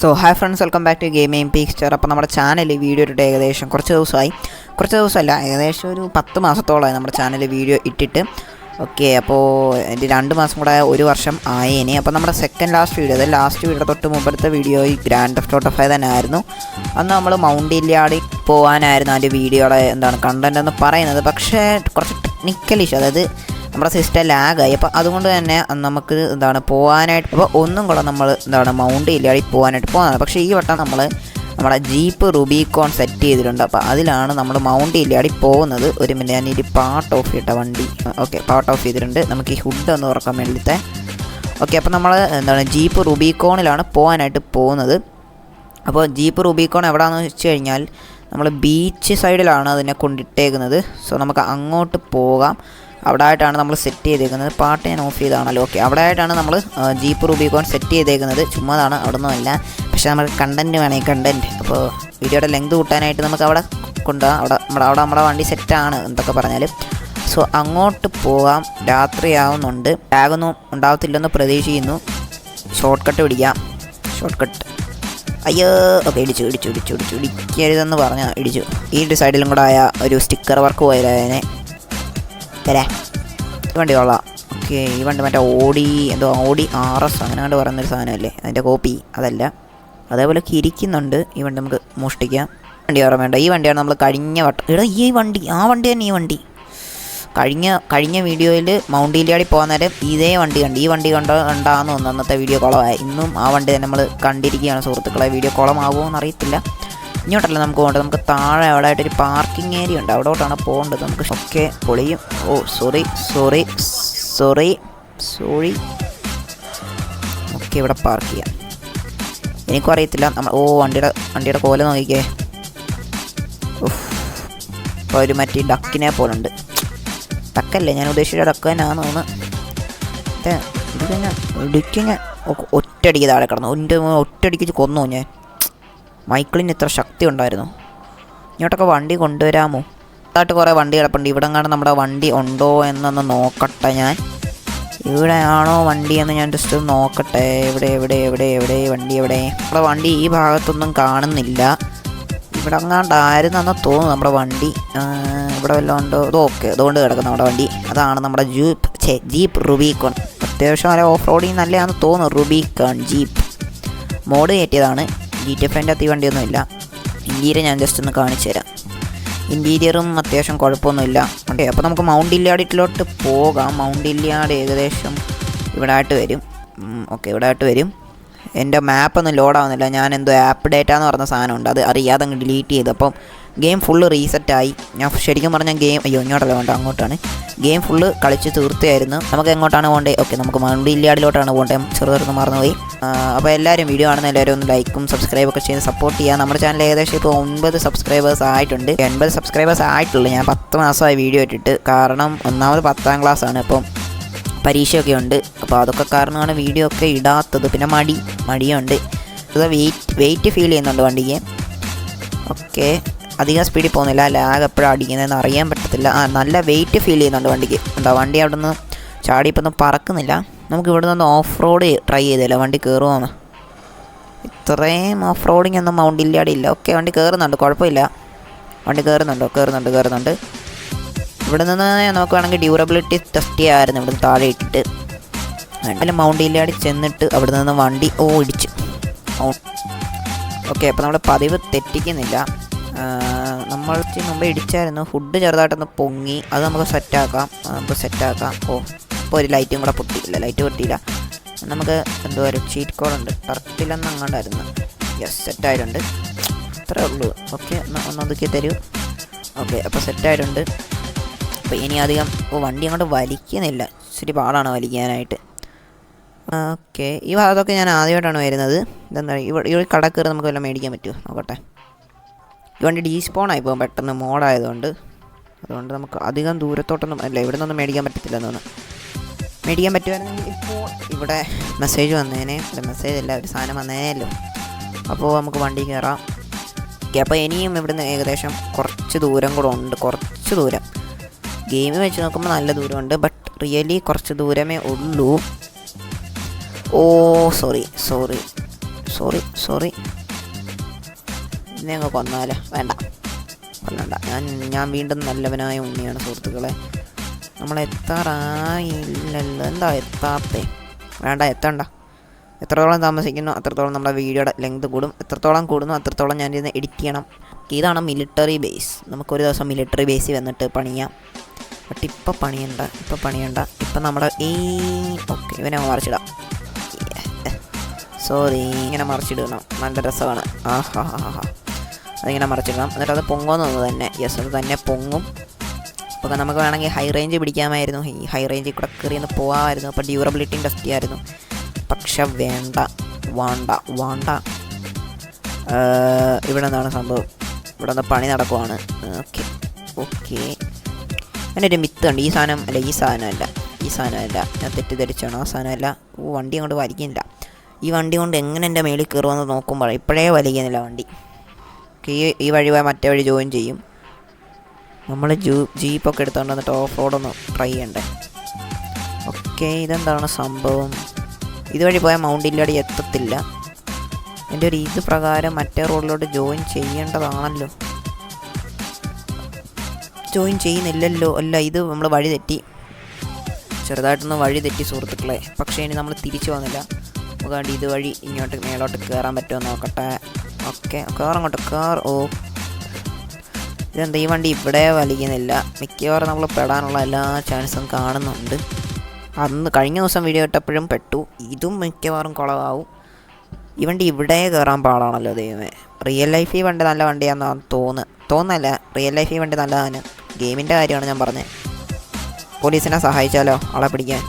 So hi friends, welcome back to gaming picture. അപ്പോൾ നമ്മുടെ channel video ഇട്ടിട്ട് ഏകദേശം കുറച്ച് ദിവസമല്ല, ഏകദേശം ഒരു 10 മാസത്തോളമായി നമ്മുടെ ചാനൽ വീഡിയോ ഇട്ടിട്ട്. ഓക്കെ, അപ്പോൾ എൻ്റെ 2 മാസം കൂടെ 1 വർഷം ആയേനെ. അപ്പോൾ നമ്മുടെ ലാസ്റ്റ് വീഡിയോ തൊട്ട് മുമ്പത്തെ വീഡിയോ ഈ ഗ്രാൻഡ് തെഫ്റ്റ് ഓട്ടോ 5 തന്നെ ആയിരുന്നു. അന്ന് നമ്മൾ മൗണ്ട് ഇല്ലാടി പോകാനായിരുന്നു അതിൻ്റെ വീഡിയോയുടെ കണ്ടൻറ് എന്ന് പറയുന്നത്. പക്ഷേ കുറച്ച് ടെക്നിക്കൽ ഇഷ്യൂ, അതായത് നമ്മുടെ സിസ്റ്റം ലാഗായി. അപ്പോൾ അതുകൊണ്ട് തന്നെ നമുക്ക് പോകാനായിട്ട് അപ്പോൾ ഒന്നും കൂടെ നമ്മൾ മൗണ്ട് ഇല്ലാടി പോകാനായിട്ട് പോകുന്നത്. പക്ഷേ ഈ വട്ടം നമ്മുടെ ജീപ്പ് റുബിക്കോൺ സെറ്റ് ചെയ്തിട്ടുണ്ട്. അപ്പോൾ അതിലാണ് നമ്മൾ മൗണ്ട് ഇല്ലാടി പോകുന്നത്. ഒരു മിനിറ്റ്, ഞാൻ ഈ പാർട്ട് ഓഫ് ചെയ്തിട്ട വണ്ടി. ഓക്കെ, പാർട്ട് ഓഫ് ചെയ്തിട്ടുണ്ട്. നമുക്ക് ഈ ഹുഡ് ഒന്ന് തുറക്കാൻ വേണ്ടിയിട്ട്. ഓക്കെ, അപ്പോൾ നമ്മൾ ജീപ്പ് റുബിക്കോണിലാണ് പോകാനായിട്ട് പോകുന്നത്. അപ്പോൾ ജീപ്പ് റുബിക്കോൺ എവിടെയാണെന്ന് വെച്ച് കഴിഞ്ഞാൽ നമ്മൾ ബീച്ച് സൈഡിലാണ് അതിനെ കൊണ്ടിട്ടേക്കുന്നത്. സോ നമുക്ക് അങ്ങോട്ട് പോകാം. അവിടെ ആയിട്ടാണ് നമ്മൾ സെറ്റ് ചെയ്തേക്കുന്നത്. പാട്ട് ഞാൻ ഓഫ് ചെയ്താണല്ലോ. ഓക്കെ, അവിടെ ആയിട്ടാണ് നമ്മൾ ജീപ്പ് റുബിക്കോൺ സെറ്റ് ചെയ്തേക്കുന്നത്. ചുമ്മാതാണ്, അവിടെ ഒന്നുമല്ല. പക്ഷേ നമുക്ക് കണ്ടൻറ്റ് വേണമെങ്കിൽ കണ്ടൻറ്റ്. അപ്പോൾ വീഡിയോയുടെ ലെങ്ത് കൂട്ടാനായിട്ട് നമുക്ക് അവിടെ കൊണ്ടുപോകാം. നമ്മുടെ വണ്ടി സെറ്റാണ് എന്തൊക്കെ പറഞ്ഞാൽ. സോ അങ്ങോട്ട് പോകാം. രാത്രിയാവുന്നുണ്ട്. ലാഗൊന്നും ഉണ്ടാകത്തില്ലെന്ന് പ്രതീക്ഷിക്കുന്നു. ഷോർട്ട് കട്ട് പിടിക്കാം. Short cut. അയ്യോ, ഓക്കെ, ഇടിക്കരുതെന്ന് പറഞ്ഞാൽ ഇടിച്ചു. ഈ സൈഡിലും കൂടെ ആയ ഒരു സ്റ്റിക്കർ വർക്ക് പോയാലേ തരാ. ഈ വണ്ടി കൊള്ളാം. ഓക്കെ, ഈ വണ്ടി മറ്റേ ഓടി RS അങ്ങനെ കണ്ട് പറയുന്നൊരു സാധനമല്ലേ, അതിൻ്റെ കോപ്പി അതല്ല. അതേപോലെ ഇരിക്കുന്നുണ്ട്. ഈ വണ്ടി നമുക്ക് മോഷ്ടിക്കാം. വണ്ടി ഓർമ്മ വേണ്ട. ഈ വണ്ടിയാണ് നമ്മൾ കഴിഞ്ഞ വട്ടം ഈ വണ്ടി തന്നെ. ഈ വണ്ടി കഴിഞ്ഞ വീഡിയോയിൽ മൗണ്ട് ഇല്ലാടി പോകുന്നേരം ഇതേ വണ്ടി കണ്ട്. ഈ വണ്ടി കണ്ടാന്ന് തോന്നുന്നു അന്നത്തെ വീഡിയോ കുളമായി. ഇന്നും ആ വണ്ടി തന്നെ നമ്മൾ കണ്ടിരിക്കുകയാണ് സുഹൃത്തുക്കളെ. വീഡിയോ കുളമാകുമോ എന്നറിയത്തില്ല. ഇങ്ങോട്ടല്ല നമുക്ക് പോകേണ്ടത്. നമുക്ക് താഴെ അവിടെ ആയിട്ടൊരു പാർക്കിംഗ് ഏരിയ ഉണ്ട്. അവിടോട്ടാണ് പോകേണ്ടത് നമുക്ക്. ഒക്കെ പൊളിയും. ഓ സോറി. ഓക്കെ, ഇവിടെ പാർക്ക് ചെയ്യാം. എനിക്കും അറിയത്തില്ല നമ്മൾ. വണ്ടിയുടെ കോല നോക്കിക്കേ. ഇപ്പോൾ ഒരു മറ്റേ ഡക്കിനെ പോലുണ്ട്. ഡക്കല്ലേ ഞാൻ ഉദ്ദേശിച്ച ഡക്ക് തന്നെയാണെന്ന് തോന്നുന്നു. ഇടിക്കങ്ങ ഒറ്റയടിക്ക് താഴെ കിടന്നു. ഒറ്റയടിക്ക് കൊന്നു ഞാൻ. മൈക്കിളിന് ഇത്ര ശക്തി ഉണ്ടായിരുന്നു. ഇങ്ങോട്ടൊക്കെ വണ്ടി കൊണ്ടുവരാമോ? അതായിട്ട് കുറേ വണ്ടി കിടപ്പുണ്ട്. ഇവിടെ കാണാൻ നമ്മുടെ വണ്ടി ഉണ്ടോ എന്നൊന്ന് നോക്കട്ടെ. ഞാൻ ഇവിടെയാണോ വണ്ടി എന്ന് ഞാൻ ജസ്റ്റ് ഒന്ന് നോക്കട്ടെ. എവിടെ വണ്ടി എവിടെ? നമ്മുടെ വണ്ടി ഈ ഭാഗത്തൊന്നും കാണുന്നില്ല. ഇവിടെ അങ്ങാണ്ടായിരുന്നെന്ന് തോന്നുന്നു നമ്മുടെ വണ്ടി. ഇവിടെ വല്ലതും ഉണ്ടോ? ഓക്കെ, അതുകൊണ്ട് കിടക്കുന്നു നമ്മുടെ വണ്ടി. അതാണ് നമ്മുടെ ജീപ്പ് റുബിക്കോൺ. അത്യാവശ്യം നല്ല ഓഫ് റോഡിങ് നല്ലതാണെന്ന് തോന്നുന്നു. റുബിക്കോൺ ജീപ്പ് മോഡ് കയറ്റിയതാണ്. GTFൻ്റെ അകത്ത് ഈ വണ്ടിയൊന്നുമില്ല. ഇൻറ്റീരിയർ ഞാൻ ജസ്റ്റ് ഒന്ന് കാണിച്ചു തരാം. ഇൻറ്റീരിയറും അത്യാവശ്യം കുഴപ്പമൊന്നുമില്ല. ഓക്കെ, അപ്പോൾ നമുക്ക് മൗണ്ട് ഇല്ലാടിലോട്ട് പോകാം. മൗണ്ട് ഇല്ലാട് ഏകദേശം ഇവിടെ ആയിട്ട് വരും. ഓക്കെ, ഇവിടെ ആയിട്ട് വരും. എൻ്റെ മാപ്പൊന്നും ലോഡാവുന്നില്ല. ഞാൻ എന്തോ ആപ്പ് ഡേറ്റ എന്ന് പറഞ്ഞ സാധനമുണ്ട്, അത് അറിയാതെ അങ്ങ് ഡിലീറ്റ് ചെയ്തു. അപ്പം ഗെയിം ഫുള്ള് റീസെറ്റായി. ഞാൻ ശരിക്കും പറഞ്ഞാൽ ഇങ്ങോട്ടല്ല വേണ്ട, അങ്ങോട്ടാണ്. ഗെയിം ഫുള്ള് കളിച്ച് തീർത്തായിരുന്നു. നമുക്ക് എങ്ങോട്ടാണ് പോകേണ്ടത്? ഓക്കെ, നമുക്ക് മൗണ്ട് ഇല്ലാടിലോട്ടാണ് പോകേണ്ടത്. ചെറുതെന്ന് മറന്നുപോയി. അപ്പോൾ എല്ലാവരും വീഡിയോ കാണുന്ന എല്ലാവരും ഒന്ന് ലൈക്കും സബ്സ്ക്രൈബൊക്കെ ചെയ്ത് സപ്പോർട്ട് ചെയ്യുക. നമ്മുടെ ചാനൽ ഏകദേശം ഇപ്പോൾ 9 സബ്സ്ക്രൈബേഴ്സ് ആയിട്ടുണ്ട്. 80 സബ്സ്ക്രൈബേഴ്സ് ആയിട്ടുള്ളൂ. ഞാൻ 10 മാസമായി വീഡിയോ ഇട്ടിട്ട്. കാരണം ഒന്നാമത് 10ാം ക്ലാസ്സാണ്. ഇപ്പം പരീക്ഷയൊക്കെ ഉണ്ട്. അപ്പോൾ അതൊക്കെ കാരണമാണ് വീഡിയോ ഒക്കെ ഇടാത്തത്. പിന്നെ മടിയുണ്ട്. അത് വെയിറ്റ് ഫീൽ ചെയ്യുന്നുണ്ട് വണ്ടിക്ക്. ഓക്കെ, അധികം സ്പീഡിൽ പോകുന്നില്ല. ലാഗ് എപ്പോഴാണ് അടിക്കുന്നതെന്ന് അറിയാൻ പറ്റത്തില്ല. നല്ല വെയിറ്റ് ഫീൽ ചെയ്യുന്നുണ്ട് വണ്ടിക്ക്. വണ്ടി അവിടെ നിന്ന് ചാടിയിപ്പൊന്നും പറക്കുന്നില്ല. നമുക്ക് ഇവിടെ നിന്ന് ഓഫ് റോഡ് ട്രൈ ചെയ്തില്ല. വണ്ടി കയറുമോന്ന്. ഇത്രയും ഓഫ് റോഡിങ് ഒന്നും മൗണ്ട് ഇല്ലാടില്ല. ഓക്കെ, വണ്ടി കയറുന്നുണ്ട്, കുഴപ്പമില്ല. വണ്ടി കയറുന്നുണ്ട്. ഇവിടെ നിന്ന് നമുക്ക് വേണമെങ്കിൽ ഡ്യൂറബിലിറ്റി ടെസ്റ്റ് ചെയ്യാമായിരുന്നു. ഇവിടെ നിന്ന് താഴെ ഇട്ടിട്ട് വേണമെങ്കിലും മൗണ്ട് ഇല്ലാടി ചെന്നിട്ട് അവിടെ നിന്ന് വണ്ടി ഇടിച്ചു. ഓക്കെ, അപ്പോൾ നമ്മൾ പതിവ് തെറ്റിക്കുന്നില്ല. നമ്മൾ മുമ്പ് ഇടിച്ചായിരുന്നു. ഫുഡ് ചെറുതായിട്ടൊന്ന് പൊങ്ങി. അത് നമുക്ക് സെറ്റാക്കാം. ഇപ്പോൾ ഒരു ലൈറ്റും കൂടെ പൊട്ടിയില്ല. ലൈറ്റ് പൊട്ടിയില്ല. നമുക്ക് എന്തോ ഒരു ചീറ്റ് കോഡുണ്ട്. ടർട്ടിലെന്ന് അങ്ങോട്ടായിരുന്നു. യെസ്, സെറ്റായിട്ടുണ്ട്. അത്രേ ഉള്ളൂ. ഓക്കെ, ഒന്ന് ഒതുക്കി തരൂ. ഓക്കെ, അപ്പോൾ സെറ്റായിട്ടുണ്ട്. അപ്പോൾ ഇനി അധികം വണ്ടി അങ്ങോട്ട് വലിക്കുന്നില്ല. ഇച്ചിരി പാടാണ് വലിക്കാനായിട്ട്. ഓക്കെ, ഈ ഭാഗത്തൊക്കെ ഞാൻ ആദ്യമായിട്ടാണ് വരുന്നത്. ഇതെന്താ ഈ കട കയറി നമുക്ക് വല്ലതും മേടിക്കാൻ പറ്റുമോ നോക്കട്ടെ. ഈ വണ്ടി ഡീസ്പോണായി പോകും പെട്ടെന്ന് മോഡായതുകൊണ്ട്. അതുകൊണ്ട് നമുക്ക് അധികം ദൂരത്തോട്ടൊന്നും ഇവിടെ നിന്നൊന്നും മേടിക്കാൻ പറ്റത്തില്ലെന്ന് തോന്നുന്നു. മേടിക്കാൻ പറ്റുമായിരുന്നെങ്കിൽ ഇപ്പോൾ ഇവിടെ മെസ്സേജ് വന്നേനെ. ഇവിടെ മെസ്സേജ് അല്ല, ഒരു സാധനം വന്നേനല്ലോ. അപ്പോൾ നമുക്ക് വണ്ടി കയറാം. ഓക്കെ, അപ്പോൾ ഇനിയും ഇവിടുന്ന് ഏകദേശം കുറച്ച് ദൂരം കൂടെ ഉണ്ട്. കുറച്ച് ദൂരം ഗെയിം വെച്ച് നോക്കുമ്പോൾ നല്ല ദൂരമുണ്ട്. ബട്ട് റിയലി കുറച്ച് ദൂരമേ ഉള്ളൂ. Sorry sorry. ഇതിനെ അങ്ങ് കൊന്നാലോ? വേണ്ട, കൊല്ലണ്ട. ഞാൻ വീണ്ടും നല്ലവനായ ഉണ്ണിയാണ് സുഹൃത്തുക്കളെ. നമ്മൾ എത്താറായില്ലല്ലോ. എന്താ എത്താത്തേ? വേണ്ട, എത്തണ്ട. എത്രത്തോളം താമസിക്കുന്നു അത്രത്തോളം നമ്മുടെ വീഡിയോയുടെ ലെങ്ത് കൂടും. എത്രത്തോളം കൂടുന്നു അത്രത്തോളം ഞാനിത് എഡിറ്റ് ചെയ്യണം. ഇതാണ് മിലിറ്ററി ബേസ്. നമുക്കൊരു ദിവസം മിലിറ്ററി ബേസിൽ വന്നിട്ട് പണിയാം. ബട്ട് ഇപ്പം പണിയണ്ട. ഇപ്പം നമ്മുടെ ഓക്കെ, ഇവനെ മറിച്ചിടാം. സോറി, ഇങ്ങനെ മറിച്ചിടണം. നല്ല രസമാണ്. അതിങ്ങനെ മറിച്ചിടണം. എന്നിട്ട് അത് പൊങ്ങുമെന്ന് തന്നെ. യെസ്, അത് തന്നെ പൊങ്ങും. അപ്പോൾ നമുക്ക് വേണമെങ്കിൽ ഹൈ റേഞ്ച് പിടിക്കാമായിരുന്നു. ഈ ഹൈ റേഞ്ചിൽ കൂടെ കയറിയൊന്ന് പോകാമായിരുന്നു. അപ്പോൾ ഡ്യൂറബിലിറ്റിയും ടെസ്റ്റ് ചെയ്യാമായിരുന്നു. പക്ഷെ വേണ്ട. ഇവിടെ എന്താണ് സംഭവം? ഇവിടെ നിന്ന് പണി നടക്കുവാണ്. ഓക്കെ. അങ്ങനെ ഒരു മിത്ത് ഉണ്ട്. ഈ സാധനമല്ല. ഞാൻ തെറ്റിദ്ധരിച്ചാണ്. ആ സാധനമല്ല. വണ്ടി അങ്ങോട്ട് വലിക്കുന്നില്ല. ഈ വണ്ടി കൊണ്ട് എങ്ങനെ എൻ്റെ മേളിൽ കയറുമെന്ന് നോക്കുമ്പോൾ ഇപ്പോഴേ വലിക്കുന്നില്ല വണ്ടി. ഈ വഴി പോയാൽ മറ്റേ വഴി ജോയിൻ ചെയ്യും. നമ്മൾ ജീപ്പൊക്കെ എടുത്തുകൊണ്ട് വന്നിട്ട് ഓഫ് റോഡൊന്ന് ട്രൈ ചെയ്യണ്ടേ? ഓക്കെ, ഇതെന്താണ് സംഭവം? ഇതുവഴി പോയാൽ മൗണ്ട് ഇല്ലാടി എത്തത്തില്ല. എൻ്റെ ഒരു ഇത് പ്രകാരം മറ്റേ റോഡിലോട്ട് ജോയിൻ ചെയ്യേണ്ടതാണല്ലോ. ജോയിൻ ചെയ്യുന്നില്ലല്ലോ. അല്ല, ഇത് നമ്മൾ വഴി തെറ്റി. ചെറുതായിട്ടൊന്ന് വഴി തെറ്റി സുഹൃത്തുക്കളെ. പക്ഷേ ഇനി നമ്മൾ തിരിച്ചു വന്നില്ല. നമുക്ക് ഇതുവഴി ഇങ്ങോട്ട് മേലോട്ട് കയറാൻ പറ്റുമോ നോക്കട്ടെ. ഓക്കെ, ഓ, ഇതെന്താ ഈ വണ്ടി ഇവിടെ വലിക്കുന്നില്ല? മിക്കവാറും നമ്മൾ പെടാനുള്ള എല്ലാ ചാൻസും കാണുന്നുണ്ട്. കഴിഞ്ഞ ദിവസം വീഡിയോ ഇട്ടപ്പോഴും പെട്ടു. ഇതും മിക്കവാറും കുളമാവും. ഈ വണ്ടി ഇവിടെ കയറാൻ പാടാണല്ലോ ദൈവമേ. റിയൽ ലൈഫ് ഈ വണ്ടി നല്ല വണ്ടിയാണെന്നാണ് തോന്നല്ല. റിയൽ ലൈഫ് ഈ വണ്ടി നല്ലതാണ്. ഗെയിമിൻ്റെ കാര്യമാണ് ഞാൻ പറഞ്ഞത്. പോലീസിനെ സഹായിച്ചാലോ ആളെ പിടിക്കാൻ?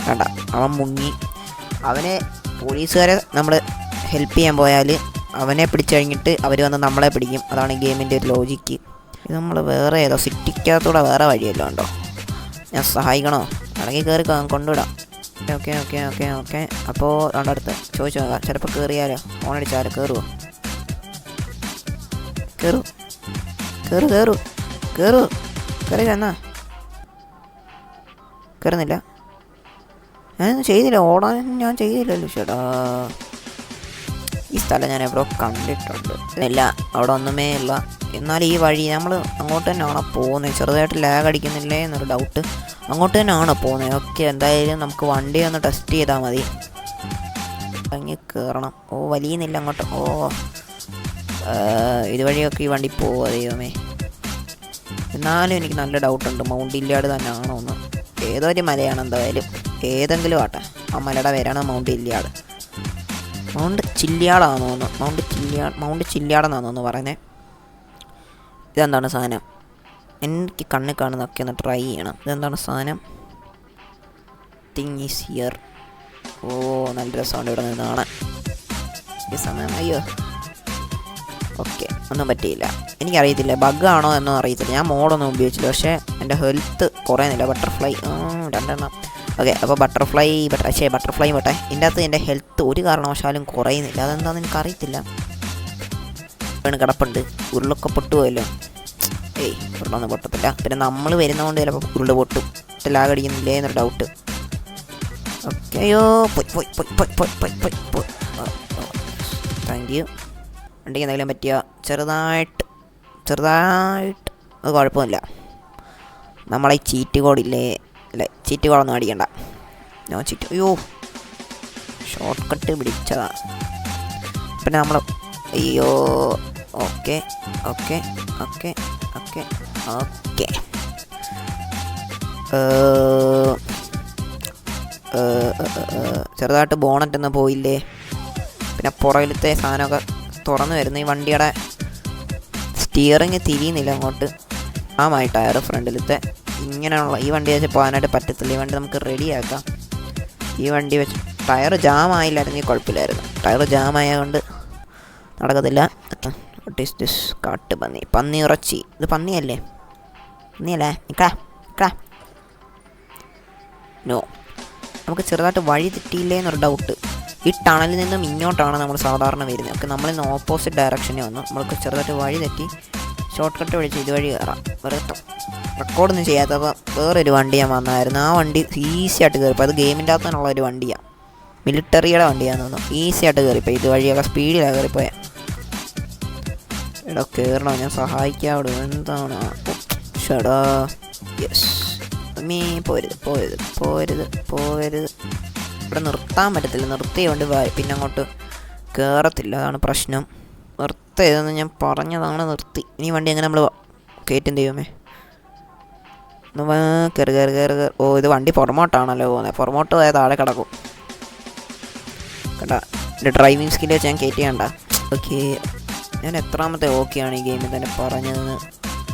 വേണ്ട, അവൻ മുങ്ങി. അവനെ പോലീസുകാരെ നമ്മൾ ഹെൽപ്പ് ചെയ്യാൻ പോയാൽ അവനെ പിടിച്ചു കഴിഞ്ഞിട്ട് അവർ വന്ന് നമ്മളെ പിടിക്കും. അതാണ് ഗെയിമിൻ്റെ ഒരു ലോജിക്ക്. ഇത് നമ്മൾ വേറെ ഏതോ സിറ്റിക്കകത്തൂടെ വേറെ വഴിയല്ലോ ഉണ്ടോ? ഞാൻ സഹായിക്കണോ? അല്ലെങ്കിൽ കയറി കൊണ്ടുവിടാം. ഓക്കെ. അപ്പോൾ അവിടെ അടുത്ത് ചോദിച്ചു നോക്കാം. ചിലപ്പോൾ കയറിയാലോ? ഫോണടിച്ചാലോ? കയറി എന്നാ കയറുന്നില്ല. ഞാനൊന്നും ചെയ്തില്ല. ഓടാൻ ഞാൻ ചെയ്തില്ലല്ലോ. ചേട്ടാ, ഈ സ്ഥലം ഞാൻ എവിടെ കണ്ടിട്ടുണ്ട്. ഇല്ല, അവിടെ ഒന്നുമേ ഇല്ല. എന്നാൽ ഈ വഴി നമ്മൾ അങ്ങോട്ട് തന്നെയാണോ പോകുന്നത്? ചെറുതായിട്ട് ലാഗ് അടിക്കുന്നില്ലേ എന്നൊരു ഡൗട്ട്. അങ്ങോട്ട് തന്നെയാണോ പോകുന്നത്? ഓക്കെ, എന്തായാലും നമുക്ക് വണ്ടി ഒന്ന് ടെസ്റ്റ് ചെയ്താൽ മതി. അങ്ങ് കയറണം. വലിയുന്നില്ല അങ്ങോട്ട്. ഇതുവഴിയൊക്കെ ഈ വണ്ടി പോവുക ദൈവമേ. എന്നാലും എനിക്ക് നല്ല ഡൗട്ടുണ്ട് മൗണ്ട് ഇല്ലാട് തന്നെയാണോ എന്ന്. ഏതോ ഒരു മലയാണ് എന്തായാലും. ഏതെങ്കിലും ആട്ടെ. ആ മലയുടെ പേരാണ് മൗണ്ട് ഇല്യാട്. മൗണ്ട് ചില്യാടാണെന്ന് തോന്നുന്നു. മൗണ്ട് ചില്യാടെന്നാണെന്ന് പറയുന്നത്. ഇതെന്താണ് സാധനം? എനിക്ക് കണ്ണിൽ കാണുന്നതൊക്കെ ഒന്ന് ട്രൈ ചെയ്യണം. ഇതെന്താണ് സാധനം? Thing is here. നല്ല രസമുണ്ട് ഇവിടെ നിന്ന് കാണാൻ. ഈ സമയം അയ്യോ. ഓക്കെ, ഒന്നും പറ്റിയില്ല. എനിക്കറിയത്തില്ല ബഗ്ഗാണോ എന്നൊന്നും അറിയത്തില്ല. ഞാൻ മോഡൊന്നും ഉപയോഗിച്ചില്ല. പക്ഷേ എൻ്റെ ഹെൽത്ത് കുറയുന്നില്ല. Butterfly 2 okay. അപ്പോൾ ബട്ടർഫ്ലൈ പോട്ടെ. ഇതിൻ്റെ അകത്ത് എൻ്റെ ഹെൽത്ത് ഒരു കാരണവശാലും കുറയുന്നില്ല. അതെന്താണെന്ന് എനിക്കറിയത്തില്ല. വീണ് കിടപ്പുണ്ട്. ഉരുളൊക്കെ പൊട്ടുപോയല്ലോ. ഉരുളൊന്നും പൊട്ടത്തില്ല. പിന്നെ നമ്മൾ വരുന്നതുകൊണ്ട് ചിലപ്പോൾ ഉരുള് പൊട്ടും. ലാഗടിക്കുന്നില്ലേ എന്നൊരു ഡൗട്ട്. ഓക്കെ. അയ്യോ, പോയി. Thank you. വണ്ടിക്ക് എന്തെങ്കിലും പറ്റിയ ചെറുതായിട്ട് അത് കുഴപ്പമില്ല. നമ്മളെ ചീറ്റ് കോഡില്ലേ? അല്ലേ, ചീറ്റ് കോഡൊന്നും അടിക്കണ്ട. അയ്യോ, ഷോർട്ട് കട്ട് പിടിച്ചതാ. പിന്നെ നമ്മൾ അയ്യോ. ഓക്കെ. ചെറുതായിട്ട് ബോണറ്റൊന്നും പോയില്ലേ? പിന്നെ പുറകിലത്തെ സാധനമൊക്കെ തുറന്നു വരുന്നു. ഈ വണ്ടിയുടെ സ്റ്റിയറിങ് തിരിയുന്നില്ല അങ്ങോട്ട്. ടയർ ഫ്രണ്ടിലത്തെ ഇങ്ങനെയുള്ള ഈ വണ്ടി വെച്ച് പോകാനായിട്ട് പറ്റത്തില്ല. ഈ വണ്ടി നമുക്ക് റെഡിയാക്കാം. ഈ വണ്ടി വെച്ച് ടയർ ജാമായില്ലായിരുന്നെങ്കിൽ കുഴപ്പമില്ലായിരുന്നു. ടയർ ജാമായതുകൊണ്ട് നടക്കത്തില്ല. What is this? പന്നി ഇറച്ചി. ഇത് പന്നിയല്ലേ? നിക്കാ. നോ, നമുക്ക് ചെറുതായിട്ട് വഴി തെറ്റിയില്ലേ എന്നൊരു ഡൗട്ട്. ഈ ടണലിൽ നിന്നും ഇങ്ങോട്ടാണ് നമ്മൾ സാധാരണ വരുന്നത്. ഒക്കെ നമ്മളിന്ന് ഓപ്പോസിറ്റ് ഡയറക്ഷനിൽ വന്നു. നമ്മൾക്ക് ചെറുതായിട്ട് വഴി തെറ്റി ഷോർട്ട് കട്ട് വിളിച്ച് ഇതുവഴി കയറാം. വെറുതെ റെക്കോർഡൊന്നും ചെയ്യാത്തപ്പോൾ വേറൊരു വണ്ടി ഞാൻ വന്നായിരുന്നു. ആ വണ്ടി ഈസി ആയിട്ട് കയറിപ്പോൾ. അത് ഗെയിമിൻ്റെ അകത്ത് നിന്നുള്ള ഒരു വണ്ടിയാണ്. മിലിറ്ററിയുടെ വണ്ടിയാണെന്ന് തോന്നുന്നു. ഈസി ആയിട്ട് കയറിപ്പോയി. ഇത് വഴിയൊക്കെ സ്പീഡിലാണ് കയറിപ്പോയാൽ. എടാ കയറണോ, ഞാൻ സഹായിക്കാവിടെ. എന്താണ് ഷടാ. യെസ് പോരുത് പോരുത് പോരുത് പോരുത്. ഇവിടെ നിർത്താൻ പറ്റത്തില്ല. നിർത്തിയുകൊണ്ട് പിന്നെ അങ്ങോട്ട് കയറത്തില്ല. അതാണ് പ്രശ്നം. നിർത്തിയതെന്ന് ഞാൻ പറഞ്ഞതാണ്, നിർത്തി. ഇനി വണ്ടി എങ്ങനെ നമ്മൾ കയറ്റും ദൈവമേ. കയറി കയറി കയറി കയറി. ഓ ഇത് വണ്ടി പുറമോട്ടാണല്ലോ പോകുന്നത്. പുറമോട്ട് പോയാൽ താഴെ കിടക്കും കേട്ടാ. എൻ്റെ ഡ്രൈവിംഗ് സ്കില്ല് വെച്ച് ഞാൻ കയറ്റിയാണ്ട. ഓക്കെ ഞാൻ എത്രാമത്തെ ഓക്കെയാണ് ഈ ഗെയിമിൽ തന്നെ പറഞ്ഞതെന്ന്.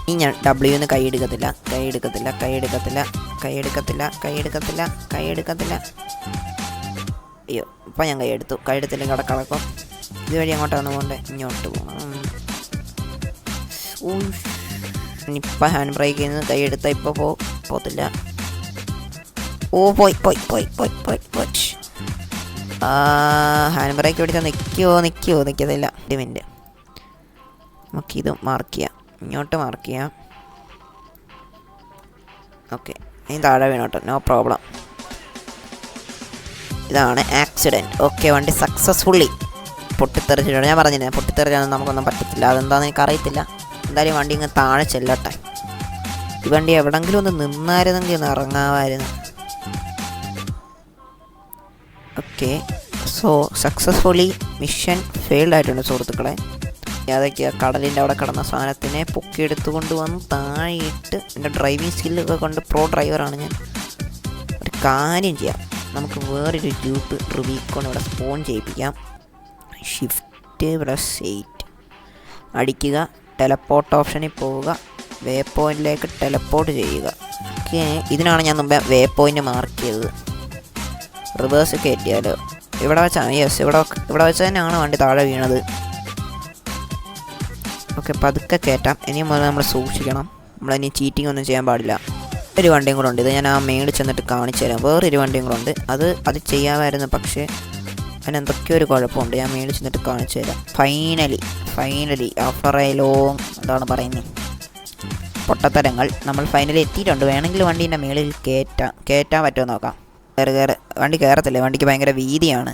ഇനി ഞാൻ ഡബ്ല്യൂന്ന് കൈ എടുക്കത്തില്ല, കൈ എടുക്കത്തില്ല, കൈ എടുക്കത്തില്ല, കൈ എടുക്കത്തില്ല, കൈ എടുക്കത്തില്ല, കൈ എടുക്കത്തില്ല. അയ്യോ ഇപ്പം ഞാൻ കൈ എടുത്തു. കൈ എടുത്തില്ലെങ്കിൽ അവിടെ കിടക്കും. ഇതുവഴി അങ്ങോട്ടാണ് പോകേണ്ടത്. ഇങ്ങോട്ട് പോകണം. ഇപ്പം ഹാൻഡ് ബ്രേക്ക് ചെയ്യുന്നത് കൈ എടുത്താൽ ഇപ്പോൾ പോകത്തില്ല. ഓ പോയി പോയി പോയി പോയി പോയി പോയി. ഹാൻഡ് ബ്രേക്ക് പിടിച്ചാൽ നിൽക്കത്തില്ല. 2 മിനിറ്റ്. നമുക്കിത് മാർക്ക് ചെയ്യാം. ഇങ്ങോട്ട് മാർക്ക് ചെയ്യാം. ഓക്കെ ഇനി താഴെ വീണോട്ടെ, നോ പ്രോബ്ലം. ഇതാണ് ആക്സിഡൻറ്റ്. ഓക്കെ വണ്ടി സക്സസ്ഫുള്ളി പൊട്ടിത്തെറിച്ചിട്ടുണ്ട്. ഞാൻ പറഞ്ഞില്ലേ പൊട്ടിത്തെറിച്ചാൽ നമുക്കൊന്നും പറ്റത്തില്ല. അതെന്താണെന്ന് എനിക്ക് അറിയത്തില്ല. എന്തായാലും വണ്ടി ഇങ്ങ് താഴെ ചെല്ലട്ടെ. ഈ വണ്ടി എവിടെങ്കിലും ഒന്ന് നിന്നായിരുന്നെങ്കിൽ ഒന്ന് ഇറങ്ങാമായിരുന്നു. Okay so successfully mission failed ആയിട്ടുണ്ട് സുഹൃത്തുക്കളെ. അതൊക്കെ കടലിൻ്റെ അവിടെ കിടന്ന സാധനത്തിനെ പൊക്കിയെടുത്തുകൊണ്ട് വന്ന് താഴെയിട്ട് എൻ്റെ ഡ്രൈവിംഗ് സ്കില്ലൊക്കെ കൊണ്ട് പ്രോ ഡ്രൈവറാണ് ഞാൻ. ഒരു കാര്യം ചെയ്യാം, നമുക്ക് വേറൊരു ജൂപ്പ് റൂബിക്കോൺ ഇവിടെ സ്പോൺ ചെയ്യിപ്പിക്കാം. ഷിഫ്റ്റ് +8 അടിക്കുക, ടെലപ്പോർട്ട് ഓപ്ഷനിൽ പോവുക, വേ പോയിൻറ്റിലേക്ക് ടെലപ്പോർട്ട് ചെയ്യുക. ഓക്കെ ഇതിനാണ് ഞാൻ മുമ്പേ വേ പോയിൻറ്റ് മാർക്ക് ചെയ്തത്. റിവേഴ്സ് കയറ്റിയാലോ? ഇവിടെ വെച്ചാണ്. യെസ് ഇവിടെ വെച്ച് തന്നെയാണ് വണ്ടി താഴെ വീണത്. ഓക്കെ പതുക്കെ കയറ്റാം. ഇനി മുതൽ നമ്മൾ സൂക്ഷിക്കണം. നമ്മളിനി ചീറ്റിംഗ് ഒന്നും ചെയ്യാൻ പാടില്ല. ഒരു വണ്ടിയും കൂടെ ഉണ്ട്. ഇത് ഞാൻ ആ മേളിൽ ചെന്നിട്ട് കാണിച്ചു തരാം. വേറൊരു വണ്ടിയും കൂടെ ഉണ്ട്. അത് ചെയ്യാമായിരുന്നു, പക്ഷേ അതിനെന്തൊക്കെയോ ഒരു കുഴപ്പമുണ്ട്. ഞാൻ മേളിൽ ചെന്നിട്ട് കാണിച്ചു തരാം. ഫൈനലി ആഫ്റ്റർ എ ലോങ് എന്താണ് പറയുന്നത് പൊട്ടത്തരങ്ങൾ നമ്മൾ ഫൈനലി എത്തിയിട്ടുണ്ട്. വേണമെങ്കിൽ വണ്ടീൻ്റെ മേളിൽ കയറ്റാൻ പറ്റുമോ നോക്കാം. വണ്ടി കയറത്തില്ലേ, വണ്ടിക്ക് ഭയങ്കര വീതിയാണ്.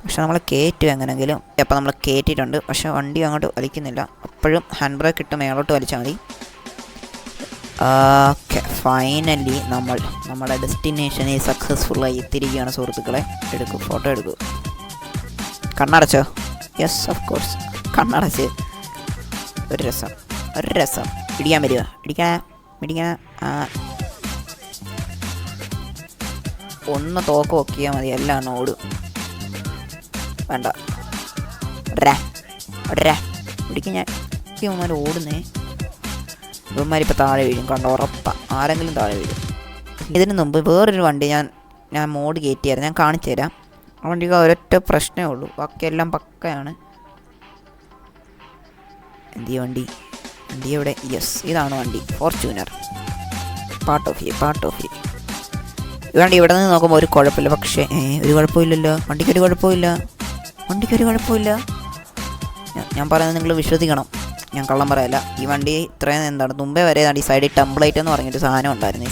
പക്ഷെ നമ്മൾ കയറ്റും എങ്ങനെങ്കിലും. അപ്പോൾ നമ്മൾ കയറ്റിയിട്ടുണ്ട്, പക്ഷെ വണ്ടി അങ്ങോട്ട് വലിക്കുന്നില്ല. അപ്പോഴും ഹാൻഡ് ബ്രേക്ക് ഇട്ട് മേളോട്ട് വലിച്ചാൽ മതി. ഓക്കെ ഫൈനലി നമ്മുടെ ഡെസ്റ്റിനേഷനിൽ സക്സസ്ഫുള്ളായി എത്തിയിരിക്കുകയാണ് സുഹൃത്തുക്കളെ. ഫോട്ടോ എടുക്കൂ. കണ്ണടച്ചോ? യെസ് ഓഫ് കോഴ്സ് കണ്ണടച്ച്. ഒരു രസം ഇടിക്കാൻ വരിക. ഇടിക്കാൻ ഒന്ന് തോക്ക് നോക്കിയാൽ മതി, എല്ലാം ഓടും. വേണ്ട ഇടിക്കാൻ. ഞാൻ ഇവന്മാർ ഓടുന്നേ. ഇവന്മാരിപ്പോൾ താഴെ വീഴും, കണ്ടോ ഉറപ്പാണ്. ആരെങ്കിലും താഴെ വീഴും. ഇതിന് മുമ്പ് വേറൊരു വണ്ടി ഞാൻ മോഡ് കയറ്റിയായിരുന്നു. ഞാൻ കാണിച്ചു തരാം. ആ വണ്ടിക്ക് ഒരൊറ്റ പ്രശ്നമേ ഉള്ളൂ, ബാക്കിയെല്ലാം പക്കയാണ്. വണ്ടി എവിടെ? യെസ് ഇതാണ് വണ്ടി, ഫോർച്യൂണർ. പാർട്ട് ഓഫ് ഈ വണ്ടി ഇവിടെ നിന്ന് നോക്കുമ്പോൾ ഒരു കുഴപ്പമില്ല. പക്ഷേ ഒരു കുഴപ്പമില്ലല്ലോ. വണ്ടിക്കൊരു കുഴപ്പമില്ല. ഞാൻ പറയുന്നത് നിങ്ങൾ വിശ്വസിക്കണം, ഞാൻ കള്ളം പറയല്ല. ഈ വണ്ടി ഇത്രയും എന്താണ് മുമ്പേ വരെ ഈ സൈഡിൽ ടെംപ്ലേറ്റ് എന്ന് പറഞ്ഞൊരു സാധനം ഉണ്ടായിരുന്നു.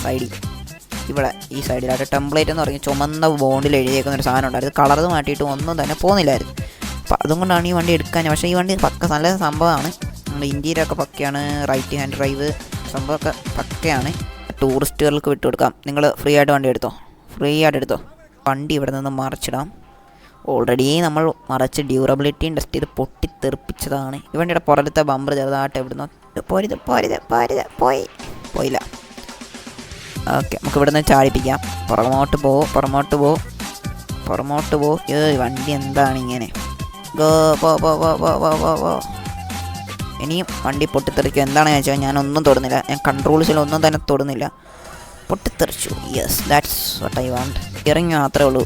ഈ സൈഡിലായിട്ട് ടെംപ്ലേറ്റ് എന്ന് പറഞ്ഞ് ചുമന്ന ബോണ്ടിൽ എഴുതിയേക്കുന്ന ഒരു സാധനം ഉണ്ടായിരുന്നു. കളർ മാറ്റിയിട്ട് ഒന്നും തന്നെ പോകുന്നില്ലായിരുന്നു. അപ്പോൾ അതുകൊണ്ടാണ് ഈ വണ്ടി എടുക്കാൻ. പക്ഷേ ഈ വണ്ടി നല്ല സംഭവമാണ്. നമ്മുടെ ഇന്ത്യയിലൊക്കെ പക്കയാണ്. റൈറ്റ് ഹാൻഡ് ഡ്രൈവ് സംഭവമൊക്കെ പക്കയാണ്. ടൂറിസ്റ്റുകൾക്ക് വിട്ടുകൊടുക്കാം. നിങ്ങൾ ഫ്രീ ആയിട്ട് എടുത്തോ. വണ്ടി ഇവിടെ നിന്ന് മറിച്ചിടാം. ഓൾറെഡി നമ്മൾ മറിച്ച് ഡ്യൂറബിലിറ്റിയും ടെസ്റ്റ് ചെയ്ത് പൊട്ടിത്തെറിപ്പിച്ചതാണ്. ഈ വണ്ടിയുടെ പുറത്തെ ബമ്പർ ചെറുതായിട്ട് എവിടുന്നോ പോയില്ല. ഓക്കെ നമുക്ക് ഇവിടെ നിന്ന് ചാടിപ്പിക്കാം. പുറമോട്ട് പോ. വണ്ടി എന്താണ് ഇങ്ങനെ? പോ. ഇനിയും വണ്ടി പൊട്ടിത്തെറിക്കും. എന്താണെന്ന് വെച്ചാൽ ഞാനൊന്നും തൊടുന്നില്ല. ഞാൻ കൺട്രോൾസിലൊന്നും തന്നെ തൊടുന്നില്ല. പൊട്ടിത്തെറിച്ചു. Yes that's what I want. Steering മാത്രമേ ഉള്ളൂ.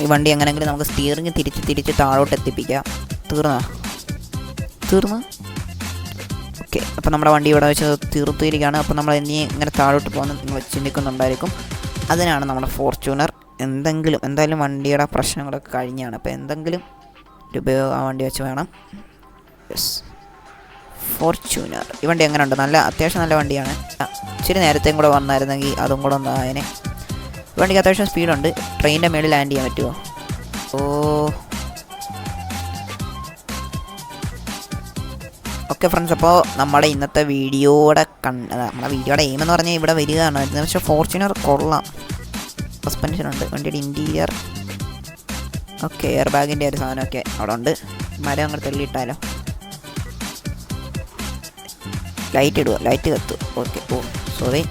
ഈ വണ്ടി എങ്ങനെയെങ്കിലും നമുക്ക് സ്റ്റിയറിങ് തിരിച്ച് താഴോട്ട് എത്തിപ്പിക്കാം. തീർന്നു. ഓക്കെ അപ്പോൾ നമ്മുടെ വണ്ടി ഇവിടെ വെച്ച് തീർത്തിരിക്കുകയാണ്. അപ്പോൾ നമ്മൾ ഇങ്ങനെ താഴോട്ട് പോകുന്ന നിങ്ങൾ ചിന്തിക്കുന്നുണ്ടായിരിക്കും. അതിനാണ് നമ്മുടെ ഫോർച്യൂണർ. എന്തായാലും വണ്ടിയുടെ പ്രശ്നങ്ങളൊക്കെ കഴിഞ്ഞാണ്. അപ്പോൾ എന്തെങ്കിലും ഒരു ഉപയോഗം ആ വണ്ടി വെച്ച് വേണം. Yes Fortuner. ഈ വണ്ടി എങ്ങനെയുണ്ട്? അത്യാവശ്യം നല്ല വണ്ടിയാണ്. ഇച്ചിരി നേരത്തെയും കൂടെ വന്നായിരുന്നെങ്കിൽ അതും കൂടെ ഒന്ന് ആയനെ. വണ്ടിക്ക് അത്യാവശ്യം സ്പീഡുണ്ട്. ട്രെയിനിൻ്റെ മേളിൽ ലാൻഡ് ചെയ്യാൻ പറ്റുമോ? ഓക്കെ ഫ്രണ്ട്സ്, അപ്പോൾ നമ്മുടെ ഇന്നത്തെ വീഡിയോയുടെ നമ്മുടെ വീഡിയോയുടെ എയിം എന്ന് പറഞ്ഞാൽ ഇവിടെ വരികയാണ്. പക്ഷേ ഫോർച്യൂണർ കൊള്ളാം. സസ്പെൻഷൻ ഉണ്ട്, വണ്ടിയുടെ ഇൻറ്റീരിയർ ഓക്കെ. എയർ ബാഗിൻ്റെ ഒരു സാധനമൊക്കെ അവിടെ ഉണ്ട്. മരം അങ്ങോട്ട് തെള്ളിയിട്ടാലോ. ലൈറ്റ് ഇടുക, ലൈറ്റ് കത്തു. ഓക്കെ. സോറി.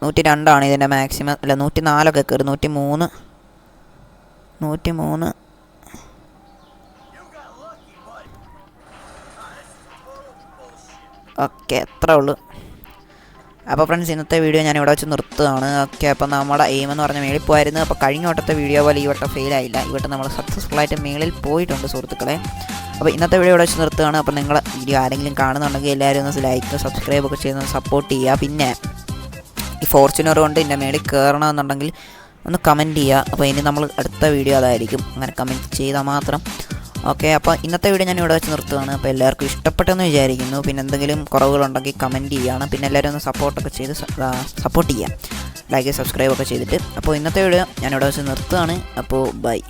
102 ഇതിൻ്റെ മാക്സിമം. അല്ല 104 കയറി. 103 ഓക്കെ, എത്ര ഉള്ളൂ. അപ്പോൾ ഫ്രണ്ട്സ്, ഇന്നത്തെ വീഡിയോ ഞാൻ ഇവിടെ വെച്ച് നിർത്തുകയാണ്. ഓക്കെ, അപ്പോൾ നമ്മുടെ എയിം എന്ന് പറഞ്ഞാൽ മേളിൽ പോയായിരുന്നു. അപ്പോൾ കഴിഞ്ഞ വട്ടത്തെ വീഡിയോ പോലെ ഈ വട്ടം ഫെയിലായില്ല. ഈ വട്ടം നമ്മൾ സക്സസ്ഫുള്ളായിട്ട് മേളിൽ പോയിട്ടുണ്ട് സുഹൃത്തുക്കളെ. അപ്പോൾ ഇന്നത്തെ വീഡിയോ ഇവിടെ വെച്ച് നിർത്തുകയാണ്. അപ്പോൾ നിങ്ങൾ വീഡിയോ ആരെങ്കിലും കാണുന്നുണ്ടെങ്കിൽ എല്ലാവരും ഒന്ന് ലൈക്ക് സബ്സ്ക്രൈബ് ഒക്കെ ചെയ്ത് സപ്പോർട്ട് ചെയ്യുക. പിന്നെ ഈ ഫോർച്യൂണർ കൊണ്ട് ഇതിൻ്റെ മേളിൽ കയറണമെന്നുണ്ടെങ്കിൽ ഒന്ന് കമൻറ്റ് ചെയ്യുക. അപ്പോൾ ഇനി നമ്മൾ അടുത്ത വീഡിയോ അതായിരിക്കും. അങ്ങനെ കമൻറ്റ് ചെയ്താൽ മാത്രം. ഓക്കെ, അപ്പോൾ ഇന്നത്തെ വീഡിയോ ഞാൻ ഇവിടെ വെച്ച് നിർത്തുകയാണ്. അപ്പോൾ എല്ലാവർക്കും ഇഷ്ടപ്പെട്ടെന്ന് വിചാരിക്കുന്നു. പിന്നെ എന്തെങ്കിലും കുറവുകളുണ്ടെങ്കിൽ കമൻറ്റ് ചെയ്യുകയാണ്. പിന്നെ എല്ലാവരും ഒന്ന് സപ്പോർട്ടൊക്കെ ചെയ്ത് സപ്പോർട്ട് ചെയ്യുക, ലൈക്ക് സബ്സ്ക്രൈബ് ഒക്കെ ചെയ്തിട്ട്. അപ്പോൾ ഇന്നത്തെ വീഡിയോ ഞാൻ ഇവിടെ വെച്ച് നിർത്തുകയാണ്. അപ്പോൾ ബൈ.